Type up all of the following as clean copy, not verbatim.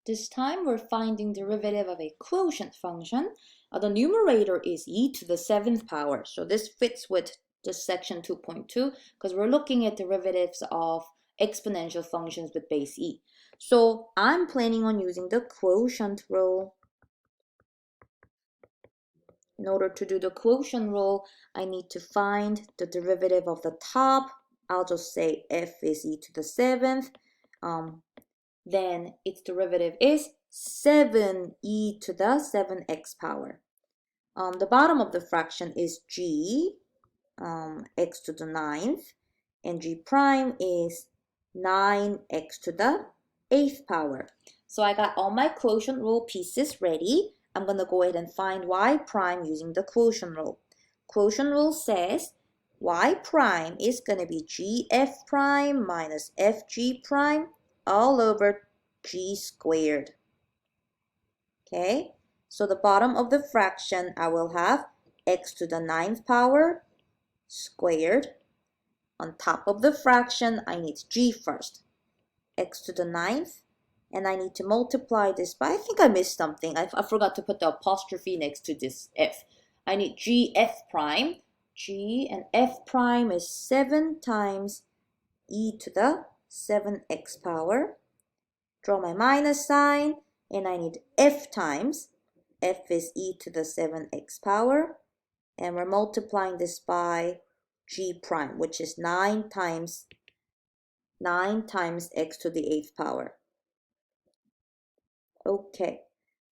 This time we're finding derivative of a quotient function. The numerator is e to the 7th power. So this fits with the section 2.2 because we're looking at derivatives of exponential functions with base e. So I'm planning on using the quotient rule. In order to do the quotient rule, I need to find the derivative of the top. I'll just say f is e to the 7th. Then its derivative is 7e to the 7x power. The bottom of the fraction is g, x to the 9th, and g prime is 9x to the 8th power. So I got all my quotient rule pieces ready. I'm going to go ahead and find y prime using the quotient rule. Quotient rule says y prime is going to be gf prime minus fg prime all over g squared. Okay, so the bottom of the fraction, I will have x to the 9th power squared. On top of the fraction, I need g first. X to the 9th. And I need to multiply this by, I think I missed something. I forgot to put the apostrophe next to this f. I need gf prime. G and f prime is 7 times e to the 7x power. Draw my minus sign. And I need f times. F is e to the 7x power. And we're multiplying this by g prime, which is 9 times x to the 8th power. Okay,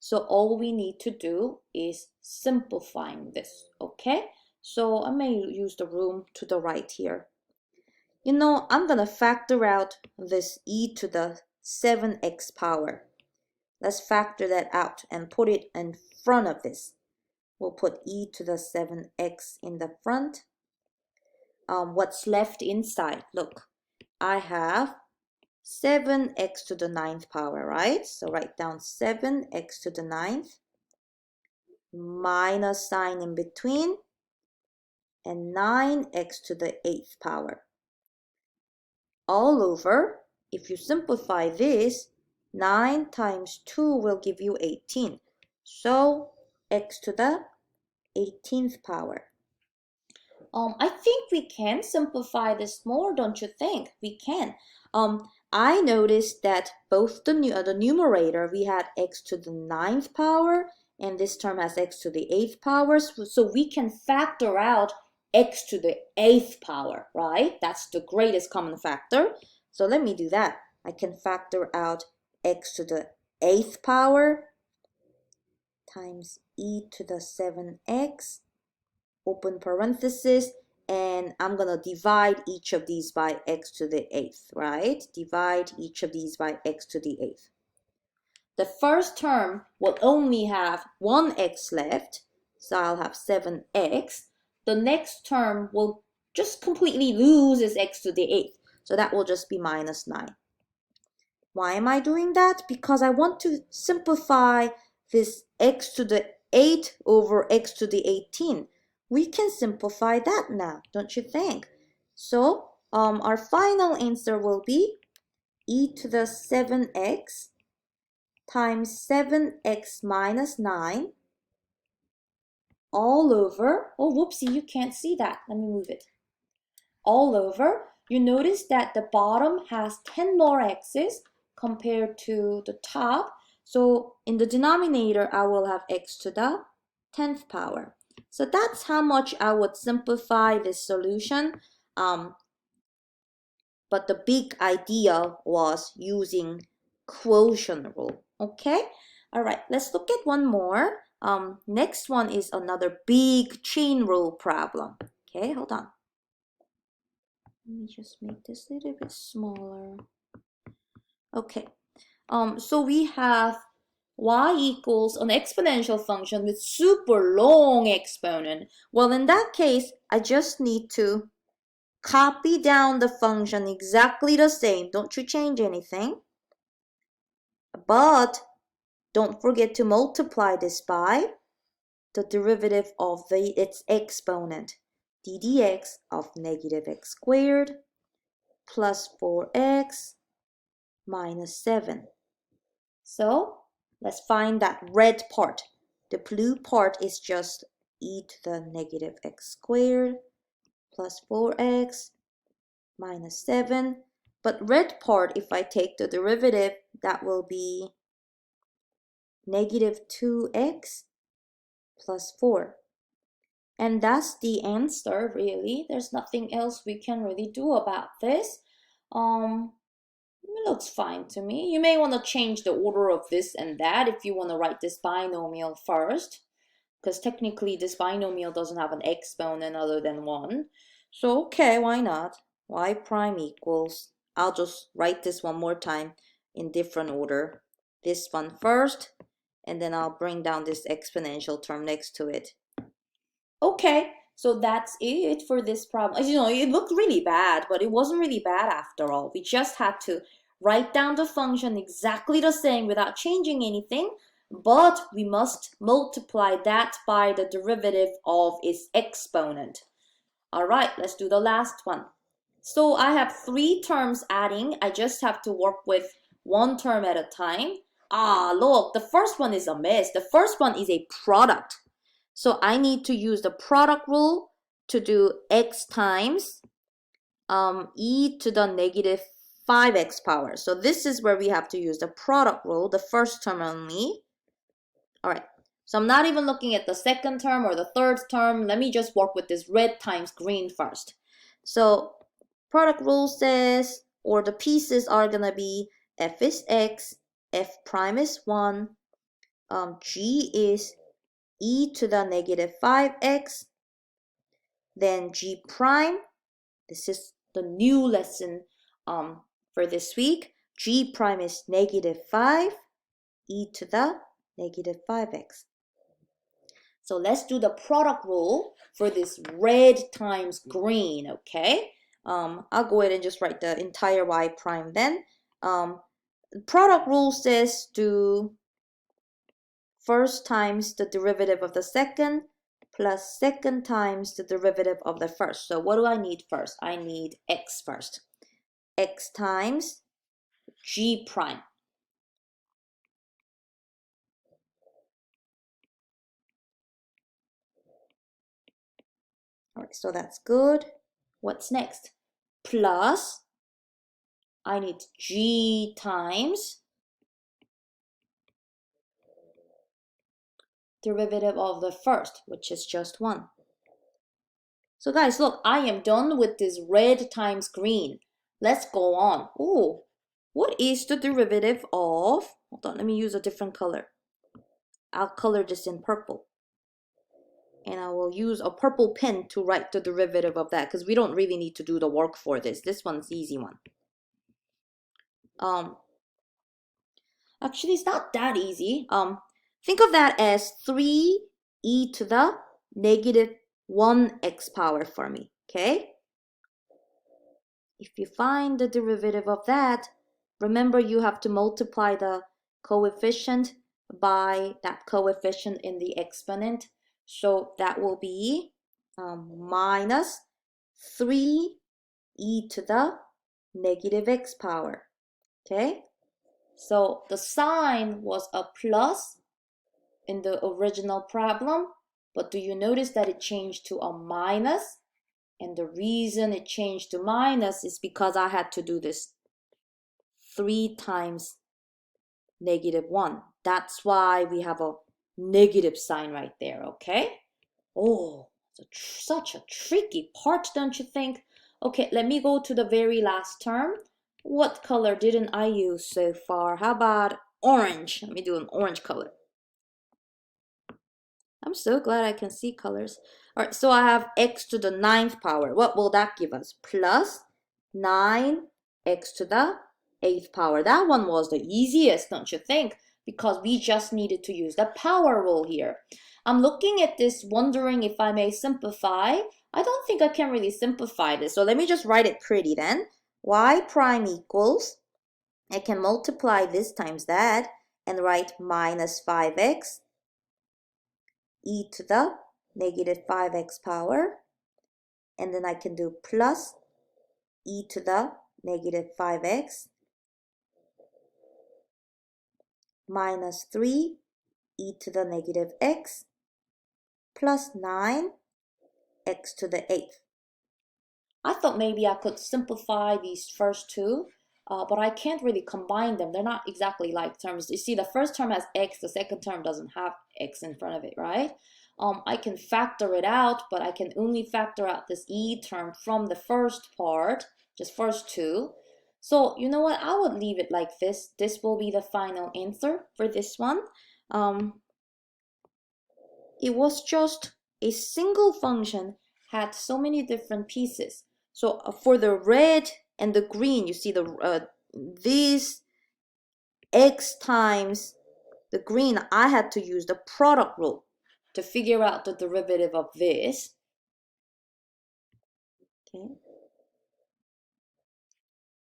so all we need to do is simplifying this, okay? So I may use the room to the right here. You know, I'm gonna factor out this e to the 7x power. Let's factor that out and put it in front of this. We'll put e to the 7x in the front. What's left inside? Look, I have 7x to the 9th power, right? So write down 7x to the 9th, minus sign in between, and 9x to the 8th power. All over, if you simplify this, 9 times 2 will give you 18. So x to the 18th power. I think we can simplify this more, don't you think? We can. I noticed that both the numerator, we had x to the 9th power, and this term has x to the 8th power, so we can factor out x to the 8th power, right? That's the greatest common factor. So let me do that. I can factor out x to the 8th power times e to the 7x, open parenthesis, and I'm going to divide each of these by x to the 8th, right? Divide each of these by x to the 8th. The first term will only have one x left, so I'll have 7x. The next term will just completely lose its x to the 8th, so that will just be minus 9. Why am I doing that? Because I want to simplify this x to the 8 over x to the 18. We can simplify that now, don't you think? So our final answer will be e to the 7x times 7x minus 9 all over, oh whoopsie, you can't see that. Let me move it. All over, you notice that the bottom has 10 more x's compared to the top. So in the denominator, I will have x to the 10th power. So that's how much I would simplify this solution. But the big idea was using quotient rule. Okay? All right, let's look at one more. Next one is another big chain rule problem. Okay, hold on. Let me just make this a little bit smaller. Okay, so we have y equals an exponential function with super long exponent. Well, in that case, I just need to copy down the function exactly the same. Don't you change anything. But don't forget to multiply this by the derivative of its exponent, d dx of negative x squared plus 4x minus 7. So let's find that red part. The blue part is just e to the negative x squared plus 4x minus 7. But red part, if I take the derivative, that will be negative 2x plus 4. And that's the answer, really. There's nothing else we can really do about this. It looks fine to me. You may want to change the order of this and that if you want to write this binomial first, because technically this binomial doesn't have an exponent other than 1. So, okay, why not? Y prime equals, I'll just write this one more time in different order. This one first, and then I'll bring down this exponential term next to it. Okay, so that's it for this problem. You know, it looked really bad, but it wasn't really bad after all. We just had to write down the function exactly the same without changing anything, but we must multiply that by the derivative of its exponent. All right, let's do the last one. So I have 3 terms adding. I just have to work with 1 term at a time. Ah, look, the first one is a mess. The first one is a product. So I need to use the product rule to do x times e to the negative 5x power. So this is where we have to use the product rule, the first term only. All right, so I'm not even looking at the second term or the third term. Let me just work with this red times green first. So product rule says, or the pieces are going to be f is x, f prime is 1, g is e to the negative 5x, then g prime, this is the new lesson for this week, g prime is negative 5, e to the negative 5x. So let's do the product rule for this red times green, okay? I'll go ahead and just write the entire y prime then. Product rule says do first times the derivative of the second plus second times the derivative of the first. So what do I need first? I need x first. X times g prime. All right, so that's good. What's next? Plus, I need g times derivative of the first, which is just 1. So guys, look, I am done with this red times green. Let's go on. Oh, what is the derivative of, hold on, let me use a different color. I'll color this in purple. And I will use a purple pen to write the derivative of that because we don't really need to do the work for this. This one's the easy one. Actually, it's not that easy. Think of that as 3 e to the negative 1x power for me, okay? If you find the derivative of that, remember you have to multiply the coefficient by that coefficient in the exponent. So that will be minus 3 e to the negative x power, okay? So the sign was a plus in the original problem, but do you notice that it changed to a minus? And the reason it changed to minus is because I had to do this 3 times negative 1. That's why we have a negative sign right there, okay? Oh, such a tricky part, don't you think? Okay, let me go to the very last term. What color didn't I use so far? How about orange? Let me do an orange color. I'm so glad I can see colors. All right, so I have x to the 9th power. What will that give us? Plus 9x to the 8th power. That one was the easiest, don't you think? Because we just needed to use the power rule here. I'm looking at this wondering if I may simplify. I don't think I can really simplify this. So let me just write it pretty then. Y prime equals, I can multiply this times that and write minus 5x e to the negative 5x power, and then I can do plus e to the negative 5x minus 3 e to the negative x plus 9 x to the 8th. I thought maybe I could simplify these first two, but I can't really combine them. They're not exactly like terms. You see, the first term has x, the second term doesn't have x in front of it, right? I can factor it out, but I can only factor out this e term from the first part, just first two. So you know what? I would leave it like this. This will be the final answer for this one. It was just a single function had so many different pieces. So for the red and the green, you see this x times the green, I had to use the product rule to figure out the derivative of this. Okay.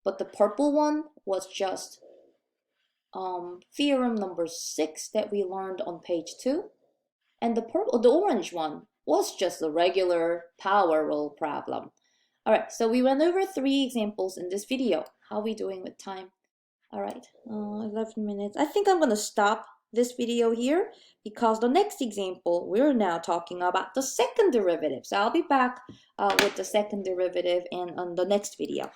But the purple one was just theorem number 6 that we learned on page 2. And the orange one was just a regular power rule problem. All right, so we went over 3 examples in this video. How are we doing with time? All right, 11 minutes. I think I'm going to stop this video here because the next example, we're now talking about the second derivative. So I'll be back with the second derivative and on the next video.